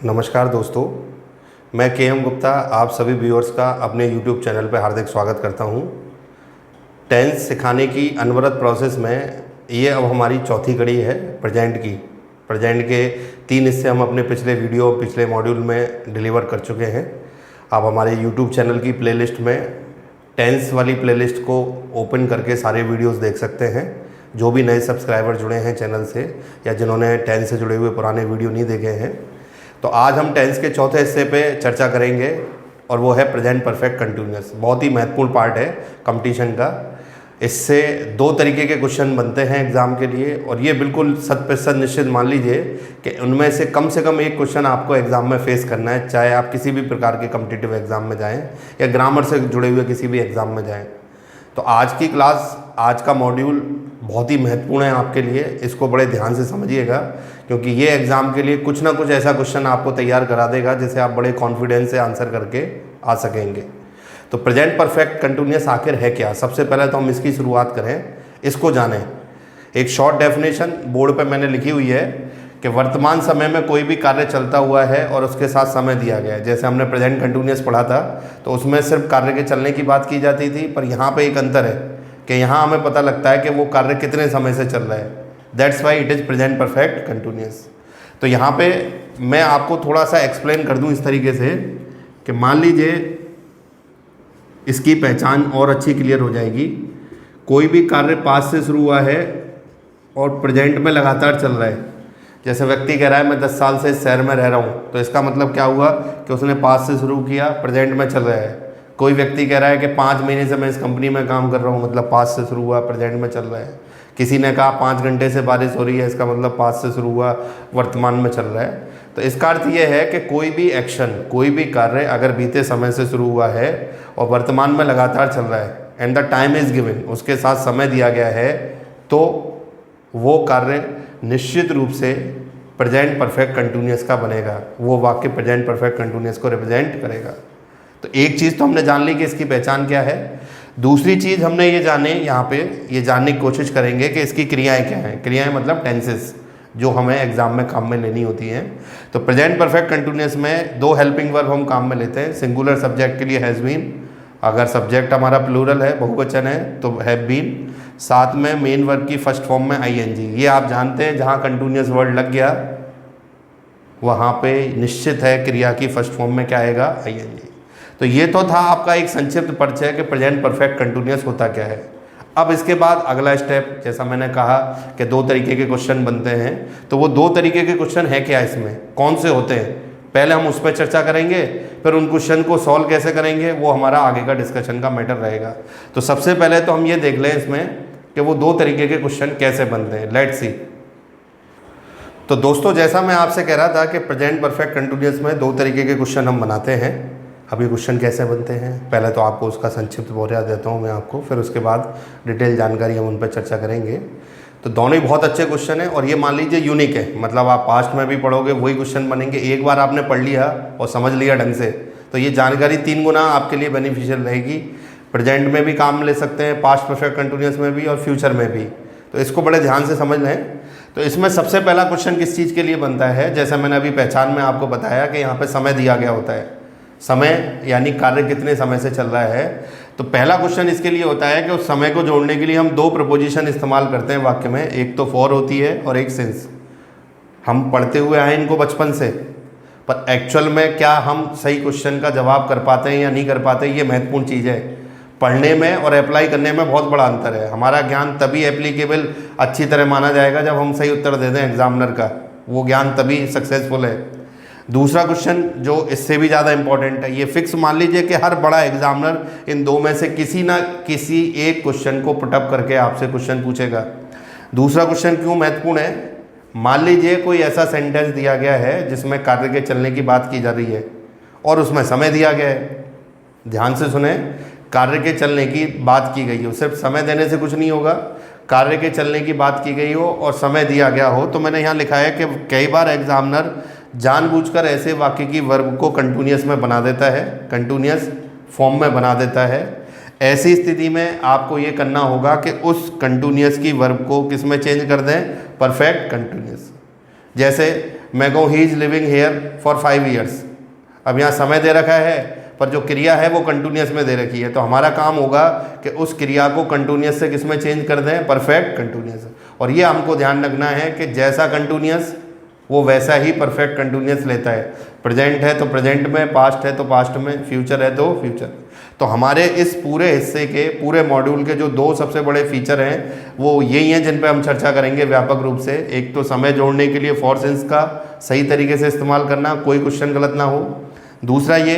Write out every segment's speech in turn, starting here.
नमस्कार दोस्तों, मैं के गुप्ता आप सभी व्यूअर्स का अपने YouTube चैनल पर हार्दिक स्वागत करता हूं। टेंस सिखाने की अनवरत प्रोसेस में ये अब हमारी चौथी कड़ी है प्रेजेंट की। प्रेजेंट के 3 हिस्से हम अपने पिछले वीडियो पिछले मॉड्यूल में डिलीवर कर चुके हैं। आप हमारे YouTube चैनल की प्लेलिस्ट में टेंस वाली प्लेलिस्ट को ओपन करके सारे वीडियोस देख सकते हैं। जो भी नए सब्सक्राइबर जुड़े हैं चैनल से या जिन्होंने टेंस से जुड़े हुए पुराने वीडियो नहीं देखे हैं, तो आज हम टेंस के चौथे हिस्से पे चर्चा करेंगे और वो है प्रेजेंट परफेक्ट कंटिन्यूअस। बहुत ही महत्वपूर्ण पार्ट है कंपटीशन का। इससे 2 तरीके के क्वेश्चन बनते हैं एग्ज़ाम के लिए और ये बिल्कुल 100% निश्चित मान लीजिए कि उनमें से कम एक क्वेश्चन आपको एग्ज़ाम में फेस करना है, चाहे आप किसी भी प्रकार के कॉम्पिटिटिव एग्ज़ाम में जाएँ या ग्रामर से जुड़े हुए किसी भी एग्ज़ाम में जाएँ। तो आज की क्लास, आज का मॉड्यूल बहुत ही महत्वपूर्ण है आपके लिए। इसको बड़े ध्यान से समझिएगा क्योंकि ये एग्ज़ाम के लिए कुछ ना कुछ ऐसा क्वेश्चन आपको तैयार करा देगा जिसे आप बड़े कॉन्फिडेंस से आंसर करके आ सकेंगे। तो प्रेजेंट परफेक्ट कंटिन्यूअस आखिर है क्या? सबसे पहले तो हम इसकी शुरुआत करें, इसको जानें। एक शॉर्ट डेफिनेशन बोर्ड पर मैंने लिखी हुई है कि वर्तमान समय में कोई भी कार्य चलता हुआ है और उसके साथ समय दिया गया है। जैसे हमने प्रेजेंट कंटिन्यूअस पढ़ा था तो उसमें सिर्फ कार्य के चलने की बात की जाती थी, पर यहाँ पे एक अंतर है कि यहाँ हमें पता लगता है कि वो कार्य कितने समय से चल रहा है। That's why it is present perfect continuous. तो यहाँ पे मैं आपको थोड़ा सा एक्सप्लेन कर दूँ इस तरीके से कि मान लीजिए इसकी पहचान और अच्छी क्लियर हो जाएगी। कोई भी कार्य पास्ट से शुरू हुआ है और प्रेजेंट में लगातार चल रहा है। जैसे व्यक्ति कह रहा है मैं 10 साल से इस शहर में रह रहा हूँ, तो इसका मतलब क्या हुआ कि उसने पास्ट से शुरू किया, प्रेजेंट में चल रहा है। कोई व्यक्ति कह रहा है कि 5 महीने से मैं इस कंपनी में काम कर रहा हूँ, मतलब पास्ट से शुरू हुआ, प्रेजेंट में चल रहा है। किसी ने कहा 5 घंटे से बारिश हो रही है, इसका मतलब पास्ट से शुरू हुआ, वर्तमान में चल रहा है। तो इसका अर्थ ये है कि कोई भी एक्शन, कोई भी कार्य अगर बीते समय से शुरू हुआ है और वर्तमान में लगातार चल रहा है and the time is given, उसके साथ समय दिया गया है, तो वो कार्य निश्चित रूप से प्रेजेंट परफेक्ट कंटिन्यूअस का बनेगा। वो वाक्य प्रेजेंट परफेक्ट कंटिन्यूअस को रिप्रेजेंट करेगा। तो एक चीज़ तो हमने जान ली कि इसकी पहचान क्या है। दूसरी चीज़ हमने ये यहाँ पे ये जानने की कोशिश करेंगे कि इसकी क्रियाएं क्या हैं। क्रियाएं मतलब टेंसेस जो हमें एग्जाम में काम में लेनी होती हैं। तो प्रेजेंट परफेक्ट कंटिन्यूअस में 2 हेल्पिंग वर्ब हम काम में लेते हैं। सिंगुलर सब्जेक्ट के लिए हैज़ बीन, अगर सब्जेक्ट हमारा प्लूरल है, बहुवचन है, तो हैव बीन। साथ में मेन वर्ब की फर्स्ट फॉर्म में आईएनजी। ये आप जानते हैं जहाँ कंटिन्यूअस वर्ड लग गया वहाँ पे निश्चित है क्रिया की फर्स्ट फॉर्म में क्या आएगा, आईएनजी। तो ये तो था आपका एक संक्षिप्त परिचय कि प्रेजेंट परफेक्ट कंटिन्यूअस होता क्या है। अब इसके बाद अगला स्टेप, जैसा मैंने कहा कि 2 तरीके के क्वेश्चन बनते हैं, तो वो 2 तरीके के क्वेश्चन है क्या, इसमें कौन से होते हैं, पहले हम उस पर चर्चा करेंगे। फिर उन क्वेश्चन को सॉल्व कैसे करेंगे वो हमारा आगे का डिस्कशन का मैटर रहेगा। तो सबसे पहले तो हम ये देख लें इसमें कि वो 2 तरीके के क्वेश्चन कैसे बनते हैं। Let's see. तो दोस्तों, जैसा मैं आपसे कह रहा था कि प्रेजेंट परफेक्ट कंटिन्यूअस में 2 तरीके के क्वेश्चन हम बनाते हैं। अभी क्वेश्चन कैसे बनते हैं, पहले तो आपको उसका संक्षिप्त बोरिया देता हूँ मैं आपको, फिर उसके बाद डिटेल जानकारी हम उन पर चर्चा करेंगे। तो दोनों ही बहुत अच्छे क्वेश्चन हैं और ये मान लीजिए यूनिक है, मतलब आप पास्ट में भी पढ़ोगे वही क्वेश्चन बनेंगे। एक बार आपने पढ़ लिया और समझ लिया ढंग से तो ये जानकारी 3 गुना आपके लिए बेनिफिशियल रहेगी। प्रेजेंट में भी काम ले सकते हैं, पास्ट परफेक्ट कंटिन्यूअस में भी और फ्यूचर में भी। तो इसको बड़े ध्यान से समझ लें। तो इसमें सबसे पहला क्वेश्चन किस चीज़ के लिए बनता है, जैसा मैंने अभी पहचान में आपको बताया कि यहाँ पे समय दिया गया होता है। समय यानी कार्य कितने समय से चल रहा है। तो पहला क्वेश्चन इसके लिए होता है कि उस समय को जोड़ने के लिए हम 2 प्रपोजिशन इस्तेमाल करते हैं वाक्य में। एक तो फॉर होती है और एक सिंस। हम पढ़ते हुए आए इनको बचपन से, पर एक्चुअल में क्या हम सही क्वेश्चन का जवाब कर पाते हैं या नहीं कर पाते, ये महत्वपूर्ण चीज़ है। पढ़ने में और अप्लाई करने में बहुत बड़ा अंतर है। हमारा ज्ञान तभी एप्लीकेबल अच्छी तरह माना जाएगा जब हम सही उत्तर दे दें एग्जामिनर का, वो ज्ञान तभी सक्सेसफुल है। दूसरा क्वेश्चन जो इससे भी ज़्यादा इंपॉर्टेंट है, ये फिक्स मान लीजिए कि हर बड़ा एग्जामिनर इन 2 में से किसी ना किसी एक क्वेश्चन को पुटअप करके आपसे क्वेश्चन पूछेगा। दूसरा क्वेश्चन क्यों महत्वपूर्ण है, मान लीजिए कोई ऐसा सेंटेंस दिया गया है जिसमें कार्य के चलने की बात की जा रही है और उसमें समय दिया गया है। ध्यान से सुने, कार्य के चलने की बात की गई हो, सिर्फ समय देने से कुछ नहीं होगा। कार्य के चलने की बात की गई हो और समय दिया गया हो, तो मैंने यहाँ लिखा है कि कई बार एग्जामिनर जानबूझकर ऐसे वाक्य की वर्ब को कंटिन्यूअस में बना देता है, कंटिन्यूअस फॉर्म में बना देता है। ऐसी स्थिति में आपको ये करना होगा कि उस कंटिन्यूअस की वर्ब को किस में चेंज कर दें, परफेक्ट कंटिन्यूअस। जैसे मैं कहूँ he is living here for 5 years. अब यहाँ समय दे रखा है पर जो क्रिया है वो कंटिन्यूस में दे रखी है, तो हमारा काम होगा कि उस क्रिया को कंटिन्यूस से किस में चेंज कर दें, परफेक्ट कंटिन्यूस। और ये हमको ध्यान रखना है कि जैसा कंटिन्यूस वो वैसा ही परफेक्ट कंटिन्यूस लेता है। प्रेजेंट है तो प्रेजेंट में, पास्ट है तो पास्ट में, फ्यूचर है तो फ्यूचर। तो हमारे इस पूरे हिस्से के, पूरे मॉड्यूल के जो 2 सबसे बड़े फीचर हैं वो यही हैं जिन पे हम चर्चा करेंगे व्यापक रूप से। एक तो समय जोड़ने के लिए फॉर सिंस का सही तरीके से इस्तेमाल करना, कोई क्वेश्चन गलत ना हो। दूसरा ये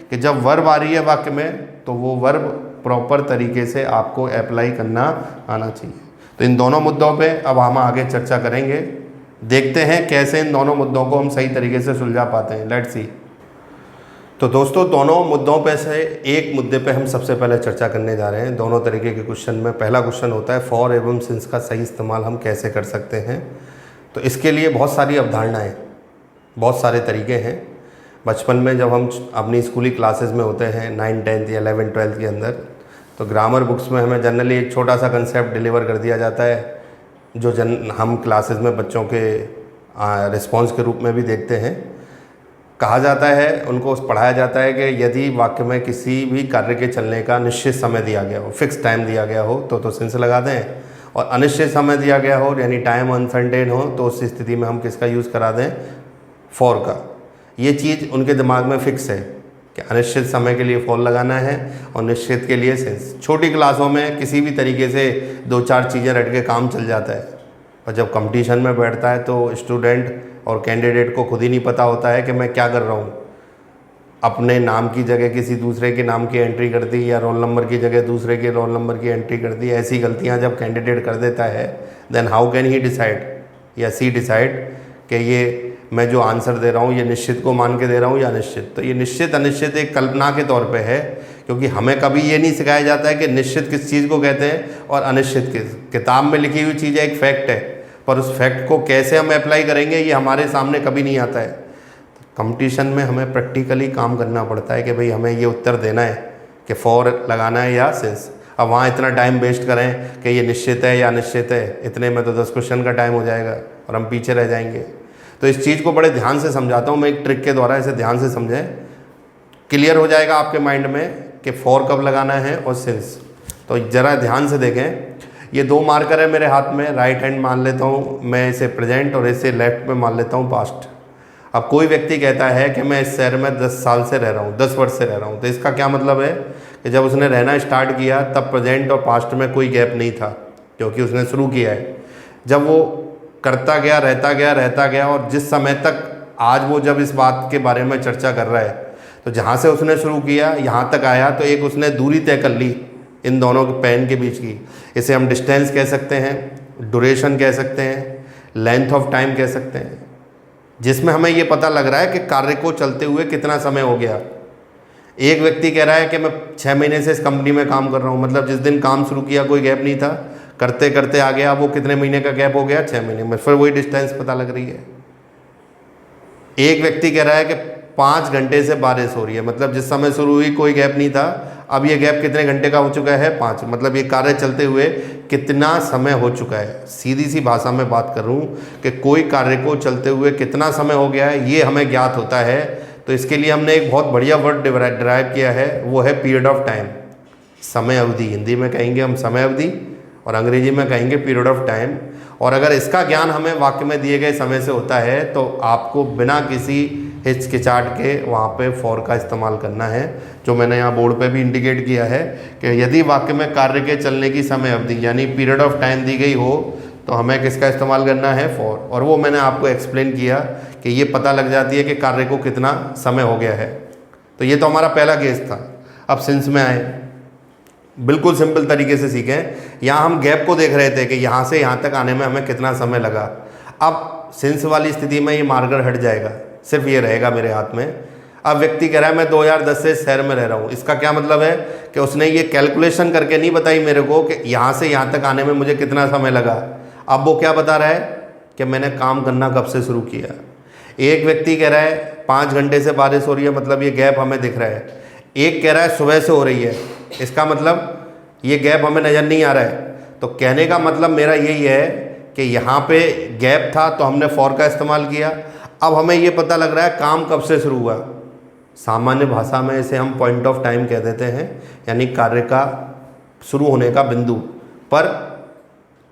कि जब वर्ब आ रही है वाक्य में तो वो वर्ब प्रॉपर तरीके से आपको अप्लाई करना आना चाहिए। तो इन दोनों मुद्दों पे अब हम आगे चर्चा करेंगे। देखते हैं कैसे इन दोनों मुद्दों को हम सही तरीके से सुलझा पाते हैं। Let's see. तो दोस्तों, दोनों मुद्दों पे से एक मुद्दे पे हम सबसे पहले चर्चा करने जा रहे हैं। दोनों तरीके के क्वेश्चन में पहला क्वेश्चन होता है फॉर एवं सिंस का सही इस्तेमाल हम कैसे कर सकते हैं। तो इसके लिए बहुत सारी अवधारणाएँ, बहुत सारे तरीके हैं। बचपन में जब हम अपनी स्कूली क्लासेस में होते हैं 9, 10 या 11, 12 के अंदर, तो ग्रामर बुक्स में हमें जनरली एक छोटा सा कंसेप्ट डिलीवर कर दिया जाता है जो हम क्लासेस में बच्चों के रिस्पॉन्स के रूप में भी देखते हैं। कहा जाता है, उनको पढ़ाया जाता है कि यदि वाक्य में किसी भी कार्य के चलने का निश्चित समय दिया गया हो, फिक्स टाइम दिया गया हो तो सिंस लगा दें, और अनिश्चित समय दिया गया हो यानी टाइम अनसर्टेन हो तो उस स्थिति में हम किसका यूज़ करा दें, फॉर का। ये चीज़ उनके दिमाग में फिक्स है कि अनिश्चित समय के लिए फॉर लगाना है और निश्चित के लिए सिंस। छोटी क्लासों में किसी भी तरीके से 2-4 चीज़ें रट के काम चल जाता है, और जब कंपटीशन में बैठता है तो स्टूडेंट और कैंडिडेट को खुद ही नहीं पता होता है कि मैं क्या कर रहा हूँ। अपने नाम की जगह किसी दूसरे के नाम की एंट्री कर दी या रोल नंबर की जगह दूसरे के रोल नंबर की एंट्री कर दी। ऐसी गलतियाँ जब कैंडिडेट कर देता है, then how can he decide या सी डिसाइड कि ये मैं जो आंसर दे रहा हूँ ये निश्चित को मान के दे रहा हूँ या अनिश्चित। तो ये निश्चित अनिश्चित एक कल्पना के तौर पे है, क्योंकि हमें कभी ये नहीं सिखाया जाता है कि निश्चित किस चीज़ को कहते हैं और अनिश्चित किस। किताब में लिखी हुई चीज़ एक फैक्ट है, पर उस फैक्ट को कैसे हम अप्लाई करेंगे ये हमारे सामने कभी नहीं आता है। तो कंपटीशन में हमें प्रैक्टिकली काम करना पड़ता है कि भाई हमें ये उत्तर देना है कि फॉर लगाना है या सिंस। अब वहाँ इतना टाइम वेस्ट करें कि ये निश्चित है या अनिश्चित है, इतने में तो 10 क्वेश्चन का टाइम हो जाएगा और हम पीछे रह जाएंगे। तो इस चीज़ को बड़े ध्यान से समझाता हूँ मैं, एक ट्रिक के द्वारा इसे ध्यान से समझें, क्लियर हो जाएगा आपके माइंड में कि फॉर कब लगाना है और सिंस। तो ज़रा ध्यान से देखें, ये 2 मार्कर है मेरे हाथ में, राइट हैंड मान लेता हूँ मैं इसे प्रेजेंट और इसे लेफ्ट में मान लेता हूँ पास्ट। अब कोई व्यक्ति कहता है कि मैं इस शहर में 10 साल से रह रहा हूँ, 10 वर्ष से रह रहा हूँ, तो इसका क्या मतलब है कि जब उसने रहना स्टार्ट किया तब प्रेजेंट और पास्ट में कोई गैप नहीं था, क्योंकि उसने शुरू किया है। जब वो करता गया, रहता गया और जिस समय तक आज वो जब इस बात के बारे में चर्चा कर रहा है, तो जहाँ से उसने शुरू किया यहाँ तक आया, तो एक उसने दूरी तय कर ली इन दोनों के पेन के बीच की। इसे हम डिस्टेंस कह सकते हैं, ड्यूरेशन कह सकते हैं, लेंथ ऑफ टाइम कह सकते हैं, जिसमें हमें ये पता लग रहा है कि कार्य को चलते हुए कितना समय हो गया। एक व्यक्ति कह रहा है कि मैं 6 महीने से इस कंपनी में काम कर रहा हूँ, मतलब जिस दिन काम शुरू किया कोई गैप नहीं था, करते करते आ गया, वो कितने महीने का गैप हो गया, 6 महीने में, फिर वही डिस्टेंस पता लग रही है। एक व्यक्ति कह रहा है कि 5 घंटे से बारिश हो रही है, मतलब जिस समय शुरू हुई कोई गैप नहीं था, अब ये गैप कितने घंटे का हो चुका है, 5, मतलब ये कार्य चलते हुए कितना समय हो चुका है। सीधी सी भाषा में बात करूं कि कोई कार्य को चलते हुए कितना समय हो गया है, ये हमें ज्ञात होता है। तो इसके लिए हमने एक बहुत बढ़िया वर्ड डिराइव किया है, वो है पीरियड ऑफ टाइम, समय अवधि। हिंदी में कहेंगे हम समय अवधि और अंग्रेजी में कहेंगे पीरियड ऑफ टाइम। और अगर इसका ज्ञान हमें वाक्य में दिए गए समय से होता है तो आपको बिना किसी हिचकिचाहट के वहाँ पे फॉर का इस्तेमाल करना है, जो मैंने यहाँ बोर्ड पे भी इंडिकेट किया है कि यदि वाक्य में कार्य के चलने की समय अवधि यानी पीरियड ऑफ टाइम दी गई हो तो हमें किसका इस्तेमाल करना है, फॉर। और वो मैंने आपको एक्सप्लेन किया कि ये पता लग जाती है कि कार्य को कितना समय हो गया है। तो ये तो हमारा पहला केस था। अब सिंस में आए, बिल्कुल सिंपल तरीके से सीखें। यहाँ हम गैप को देख रहे थे कि यहाँ से यहाँ तक आने में हमें कितना समय लगा। अब सिंस वाली स्थिति में ये मार्कर हट जाएगा, सिर्फ ये रहेगा मेरे हाथ में। अब व्यक्ति कह रहा है मैं 2010 से शहर में रह रहा हूँ, इसका क्या मतलब है कि उसने ये कैलकुलेशन करके नहीं बताई मेरे को कि यहाँ से यहाँ तक आने में मुझे कितना समय लगा। अब वो क्या बता रहा है कि मैंने काम करना कब से शुरू किया। एक व्यक्ति कह रहा है 5 घंटे से बारिश हो रही है, मतलब ये गैप हमें दिख रहा है। एक कह रहा है सुबह से हो रही है, इसका मतलब ये गैप हमें नज़र नहीं आ रहा है। तो कहने का मतलब मेरा यही है कि यहाँ पे गैप था तो हमने फॉर का इस्तेमाल किया। अब हमें ये पता लग रहा है काम कब से शुरू हुआ। सामान्य भाषा में इसे हम पॉइंट ऑफ टाइम कह देते हैं, यानी कार्य का शुरू होने का बिंदु। पर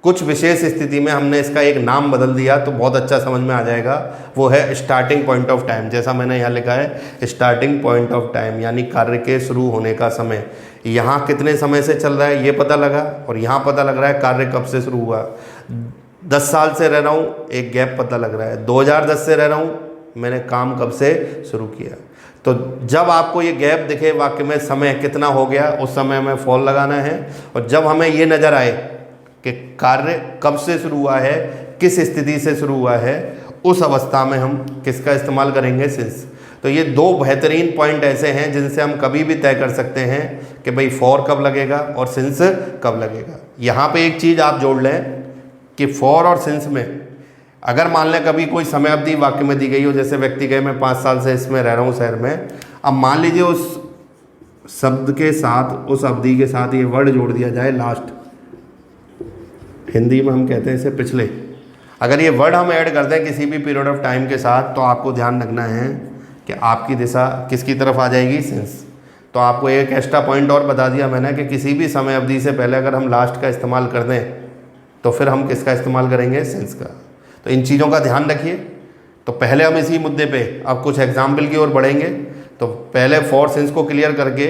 कुछ विशेष स्थिति में हमने इसका एक नाम बदल दिया तो बहुत अच्छा समझ में आ जाएगा, वो है स्टार्टिंग पॉइंट ऑफ टाइम। जैसा मैंने यहाँ लिखा है स्टार्टिंग पॉइंट ऑफ टाइम, यानी कार्य के शुरू होने का समय। यहाँ कितने समय से चल रहा है ये पता लगा, और यहाँ पता लग रहा है कार्य कब से शुरू हुआ। 10 साल से रह रहा हूँ, एक गैप पता लग रहा है। 2010 से रह रहा हूँ, मैंने काम कब से शुरू किया। तो जब आपको ये गैप दिखे वाक्य में समय कितना हो गया, उस समय में फॉर लगाना है। और जब हमें ये नज़र आए कि कार्य कब से शुरू हुआ है, किस स्थिति से शुरू हुआ है, उस अवस्था में हम किसका इस्तेमाल करेंगे, सिंस। तो ये 2 बेहतरीन पॉइंट ऐसे हैं जिनसे हम कभी भी तय कर सकते हैं कि भाई फॉर कब लगेगा और सिंस कब लगेगा। यहाँ पे एक चीज़ आप जोड़ लें कि फॉर और सिंस में अगर मान लें कभी कोई समय अवधि वाक्य में दी गई हो, जैसे व्यक्ति कहे मैं 5 साल से इसमें रह रहा हूँ शहर में, अब मान लीजिए उस शब्द के साथ, उस अवधि के साथ ये वर्ड जोड़ दिया जाए लास्ट, हिंदी में हम कहते हैं इसे पिछले। अगर ये वर्ड हम ऐड कर दें किसी भी पीरियड ऑफ टाइम के साथ, तो आपको ध्यान रखना है कि आपकी दिशा किसकी तरफ आ जाएगी, सिंस। तो आपको एक एक्स्ट्रा पॉइंट और बता दिया मैंने कि किसी भी समय अवधि से पहले अगर हम लास्ट का इस्तेमाल कर दें तो फिर हम किसका इस्तेमाल करेंगे, सिंस का। तो इन चीज़ों का ध्यान रखिए। तो पहले हम इसी मुद्दे पे अब कुछ एग्जाम्पल की ओर बढ़ेंगे। तो पहले फॉर सिंस को क्लियर करके,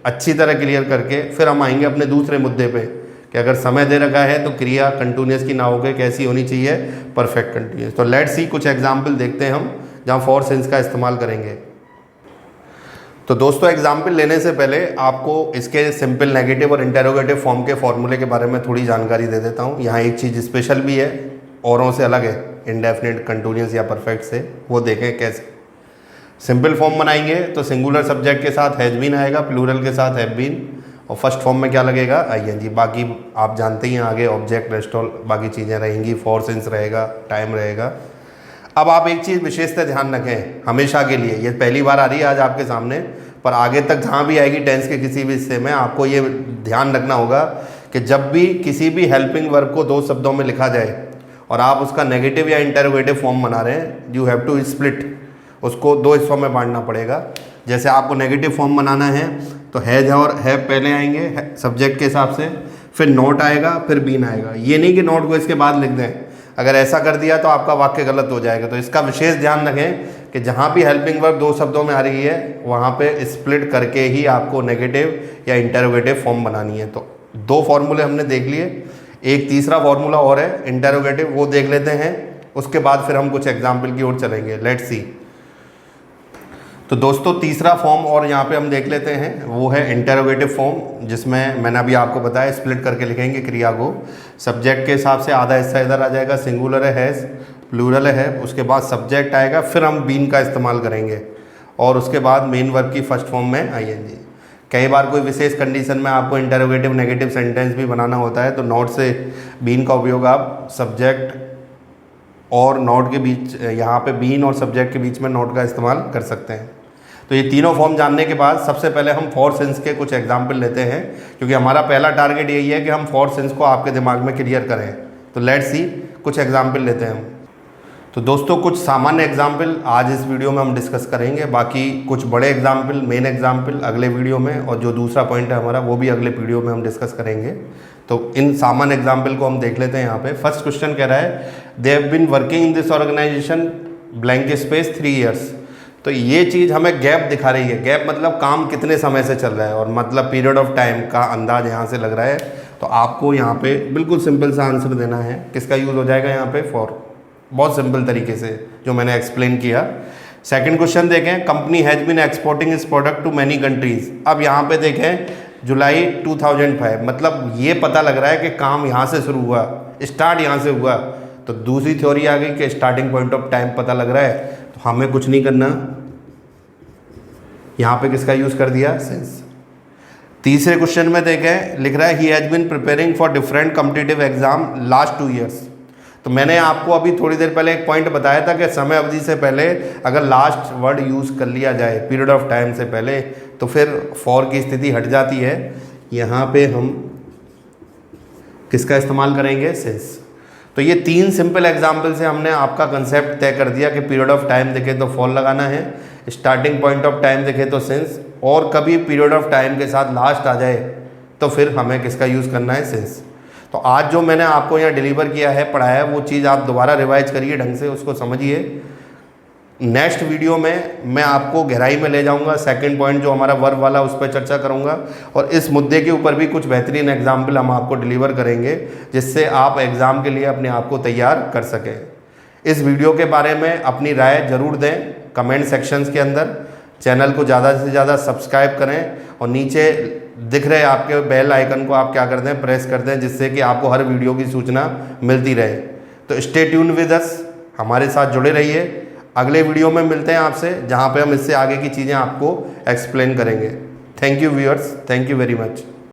अच्छी तरह क्लियर करके, फिर हम आएंगे अपने दूसरे मुद्दे पे कि अगर समय दे रखा है तो क्रिया कंटिन्यूस की ना होकर कैसी होनी चाहिए, परफेक्ट कंटिन्यूस। तो लेट्स सी, कुछ एग्जाम्पल देखते हैं हम जहाँ फॉर सिंस का इस्तेमाल करेंगे। तो दोस्तों एग्जाम्पल लेने से पहले आपको इसके सिंपल, नेगेटिव और इंटेरोगेटिव फॉर्म के फॉर्मूले के बारे में थोड़ी जानकारी दे देता हूँ। यहाँ एक चीज़ स्पेशल भी है, औरों से अलग है, इंडेफिनिट, कंटिन्यूस या परफेक्ट से। वो देखें कैसे। सिंपल फॉर्म बनाएंगे तो सिंगुलर सब्जेक्ट के साथ हैज बीन आएगा, प्लूरल के साथ हैव बीन, और फर्स्ट फॉर्म में क्या लगेगा, आईएनजी। बाकी आप जानते ही हैं आगे ऑब्जेक्ट, रेस्टोल, बाकी चीज़ें रहेंगी, फॉर सिंस रहेगा, टाइम रहेगा। अब आप एक चीज़ विशेषता ध्यान रखें हमेशा के लिए, ये पहली बार आ रही है आज आपके सामने, पर आगे तक जहाँ भी आएगी टेंस के किसी भी हिस्से में आपको ये ध्यान रखना होगा कि जब भी किसी भी हेल्पिंग वर्ब को 2 शब्दों में लिखा जाए और आप उसका नेगेटिव या इंटेरोगेटिव फॉर्म बना रहे हैं, यू हैव टू स्प्लिट, उसको 2 हिस्सों में बांटना पड़ेगा। जैसे आपको नेगेटिव फॉर्म बनाना है तो हैज और हैव पहले आएंगे सब्जेक्ट के हिसाब से, फिर नॉट आएगा, फिर बीन आएगा। ये नहीं कि नॉट को इसके बाद लिख दें, अगर ऐसा कर दिया तो आपका वाक्य गलत हो जाएगा। तो इसका विशेष ध्यान रखें कि जहाँ भी हेल्पिंग वर्ब 2 शब्दों में आ रही है वहाँ पे स्प्लिट करके ही आपको नेगेटिव या इंटेरोगेटिव फॉर्म बनानी है। तो 2 फॉर्मूले हमने देख लिए, एक तीसरा फॉर्मूला और है इंटेरोगेटिव, वो देख लेते हैं, उसके बाद फिर हम कुछ एग्जाम्पल की ओर चलेंगे। Let's see. तो दोस्तों तीसरा फॉर्म और यहाँ पे हम देख लेते हैं, वो है इंटेरोगेटिव फॉर्म, जिसमें मैंने अभी आपको बताया स्प्लिट करके लिखेंगे क्रिया को। सब्जेक्ट के हिसाब से आधा हिस्सा इधर आ जाएगा, सिंगुलर है हैज़, प्लूरल है, उसके बाद सब्जेक्ट आएगा, फिर हम बीन का इस्तेमाल करेंगे, और उसके बाद मेन वर्ब की फर्स्ट फॉर्म में आईएनजी। कई बार कोई विशेष कंडीशन में आपको इंटेरोगेटिव नेगेटिव सेंटेंस भी बनाना होता है तो नॉट से बीन का उपयोग आप सब्जेक्ट और नॉट के बीच, यहाँ पे बीन और सब्जेक्ट के बीच में नॉट का इस्तेमाल कर सकते हैं। तो ये तीनों फॉर्म जानने के बाद सबसे पहले हम फॉर सिंस के कुछ एग्जाम्पल लेते हैं, क्योंकि हमारा पहला टारगेट यही है कि हम फॉर सिंस को आपके दिमाग में क्लियर करें। तो लेट्स सी, कुछ एग्जाम्पल लेते हैं हम। तो दोस्तों कुछ सामान्य एग्जाम्पल आज इस वीडियो में हम डिस्कस करेंगे, बाकी कुछ बड़े एग्जाम्पल, मेन एग्जाम्पल अगले वीडियो में, और जो दूसरा पॉइंट है हमारा वो भी अगले वीडियो में हम डिस्कस करेंगे। तो इन सामान्य एग्जाम्पल को हम देख लेते हैं। यहाँ पे फर्स्ट क्वेश्चन कह रहा है they have been working in this organisation blank space 3 years. तो ये चीज़ हमें गैप दिखा रही है। गैप मतलब काम कितने समय से चल रहा है, और मतलब पीरियड ऑफ टाइम का अंदाज यहाँ से लग रहा है। तो आपको यहाँ पे बिल्कुल सिंपल सा आंसर देना है। किसका यूज़ हो जाएगा यहाँ पे, फॉर, बहुत सिंपल तरीके से जो मैंने एक्सप्लेन किया। सेकंड क्वेश्चन देखें, कंपनी हैज़ बीन एक्सपोर्टिंग इस प्रोडक्ट टू मैनी कंट्रीज़। अब यहाँ पे देखें जुलाई 2005, मतलब ये पता लग रहा है कि काम यहाँ से शुरू हुआ, स्टार्ट यहाँ से हुआ। तो दूसरी थ्योरी आ गई कि स्टार्टिंग पॉइंट ऑफ टाइम पता लग रहा है, तो हमें कुछ नहीं करना, यहाँ पे किसका यूज़ कर दिया, सिंस। तीसरे क्वेश्चन में देखें, लिख रहा है he has been preparing for different competitive exam last 2 years. तो मैंने आपको अभी थोड़ी देर पहले एक पॉइंट बताया था कि समय अवधि से पहले अगर लास्ट वर्ड यूज़ कर लिया जाए पीरियड ऑफ टाइम से पहले, तो फिर फॉर की स्थिति हट जाती है। यहाँ पे हम किसका इस्तेमाल करेंगे, सिंस। तो ये 3 सिंपल एग्जाम्पल से हमने आपका कंसेप्ट तय कर दिया कि पीरियड ऑफ टाइम देखे तो फॉर लगाना है, स्टार्टिंग पॉइंट ऑफ टाइम देखे तो सिंस, और कभी पीरियड ऑफ टाइम के साथ लास्ट आ जाए तो फिर हमें किसका यूज़ करना है, सिंस। तो आज जो मैंने आपको यहाँ डिलीवर किया है, पढ़ाया है, वो चीज़ आप दोबारा रिवाइज करिए, ढंग से उसको समझिए। नेक्स्ट वीडियो में मैं आपको गहराई में ले जाऊंगा, सेकंड पॉइंट जो हमारा वर्ब वाला उस पर चर्चा करूंगा, और इस मुद्दे के ऊपर भी कुछ बेहतरीन एग्जाम्पल हम आपको डिलीवर करेंगे जिससे आप एग्ज़ाम के लिए अपने आप को तैयार कर सकें। इस वीडियो के बारे में अपनी राय ज़रूर दें कमेंट सेक्शंस के अंदर। चैनल को ज़्यादा से ज़्यादा सब्सक्राइब करें और नीचे दिख रहे आपके बेल आइकन को आप क्या कर दें, प्रेस कर दें, जिससे कि आपको हर वीडियो की सूचना मिलती रहे। तो स्टे ट्यून विद अस, हमारे साथ जुड़े रहिए। अगले वीडियो में मिलते हैं आपसे, जहाँ पे हम इससे आगे की चीज़ें आपको एक्सप्लेन करेंगे। Thank you viewers, thank you very much.